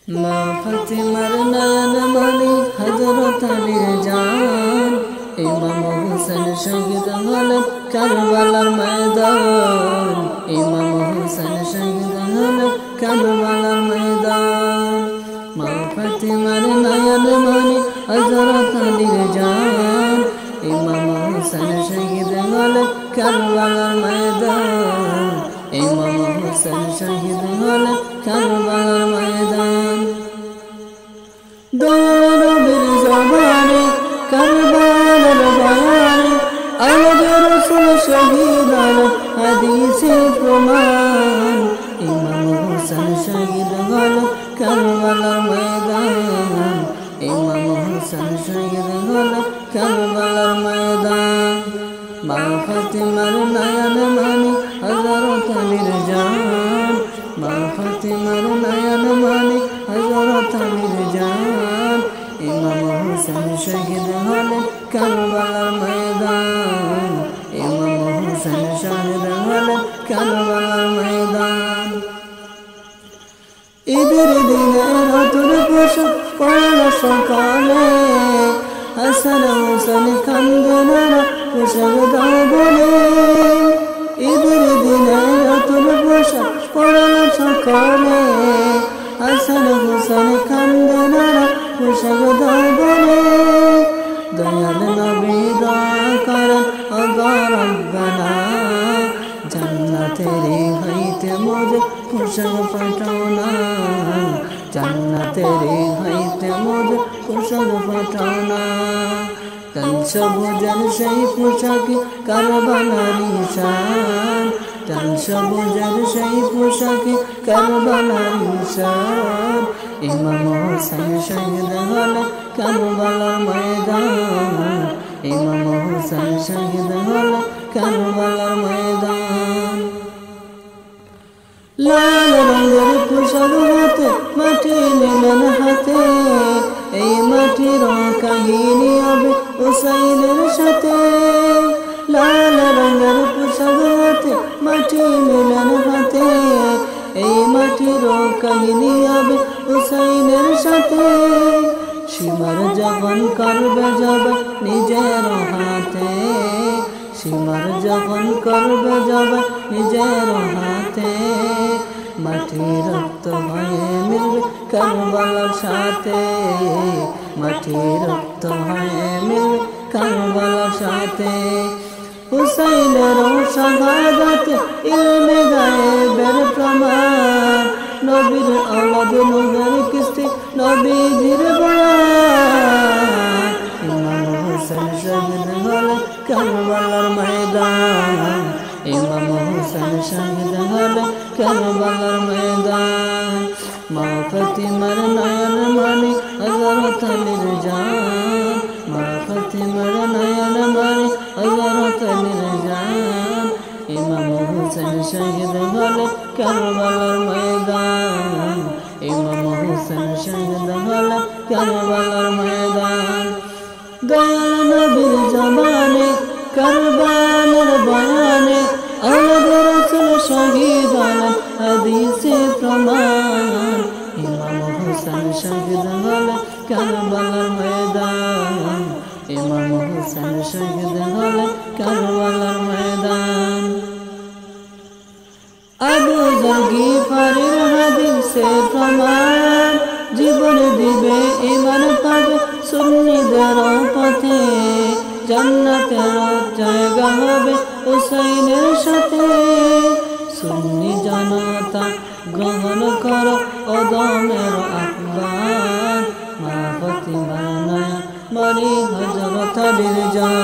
মা ফাতিমার নয়ন মনি হযরত আলীর জান, ইমাম হোসেন শহীদ হলেন কারবালার ময়দান, ইমাম হোসেন শহীদ হলেন কারবালার ময়দান। মা ফাতিমার নয়ন মনি হযরত আলীর জান, ইমাম হোসেন শহীদ হলেন কারবালার ময়দান, ইমাম হোসেন শহীদ হলেন কারবালার ময়দান। দয়াল নবীর জবানে কারবালার বয়ানে আমাদের রাসূল শহীদ হলেন হাদিসে প্রমাণ, ইমাম হোসেন শহীদ হলেন কারবালার ময়দান, ইমাম হোসেন শহীদ হলেন কারবালার ময়দান। মা ফাতিমার নয়ন মনি হযরত আলীর জান, মা ফাতিমার নয়ন মনি হযরত আলীর জান, ইমাম হোসেন শহীদ হলেন কারবালার ময়দান, ইমাম হোসেন শহীদ হলেন কারবালার ময়দান। ঈদের দিনে নতুন পোশাক পরল সকালে, হাসান হোসেন কাঁদেন না পোশাক দাও বলে। ঈদের দিনে নতুন পোশাক পরল সকালে, হাসান হোসেন কাঁদেন না পোশাক দাও বলে। দয়াল নবী দয়া করেন ওগো রব্বানা, জান্নাতের হইতে মোদের পোশাক পাঠাও না, জান্নাতের হইতে মোদের পোশাক পাঠাও না। লাল সবুজের সেই পোশাকে কারবালার নিশান, লাল সবুজের সেই পোশাকে কারবালার নিশান, ইমাম হোসেন শহীদ হলেন কারবালার ময়দান, ইমাম হোসেন শহীদ হলেন কারবালার ময়দান। লাল রঙের পোশাক হাতে মাটি নিলেন হাতে, এই মাটির কাহিনী হবে হুসাইনের সাথে। লাল রঙের পোশাক হাতে মাটি নিলেন হাতে, এই মাটির কাহিনী হবে হুসাইনের সাথে। সীমার যখন করবে যাবে নিজের হাতে, সীমার যখন করবে যাবে নিজের হাতে, মাটির রক্ত হয়ে মিলবে কারবালার সাথে, মাটির রক্ত হয়ে মিলবে কারবালার সাথে। হুসাইনের শাহাদাতে ইলমে গায়েবের প্রমাণ, নবীর আওলাদ নূরের কিস্তি নবীজির বয়ান, ইমাম হোসেন শহীদ হলেন কারবালার ময়দান, ইমাম হোসেন শহীদ হলেন কারবালার ময়দান। মা ফাতিমার নয়ন মনি হযরত আলীর জান, মা ফাতিমার নয়ন মনি হযরত আলীর জান, ইমাম হোসেন শহীদ হলেন কারবালার ময়দান, ইমাম হোসেন শহীদ হলেন কারবালার ময়দান। দয়াল নবীর জবানে কারবালার বয়ানে আমাদের রাসূল শহীদ হলেন হাদিসে প্রমাণ, ইমাম হোসেন শহীদ হলেন কারবালার ময়দান, ইমাম হোসেন শহীদ হলেন কারবালার ময়দান। আবু যর গিফারির হাদিসে প্রমাণ, জীবন দিবে ঈমান পাবে সুন্নিদের পথে, জান্নাতের জায়গা হবে হুসাইনের সাথে। সুন্নি জনতা গ্রহণ করো ওদমের আহ্বান, মা ফাতিমার নয়ন মনি হযরত আলীর জান।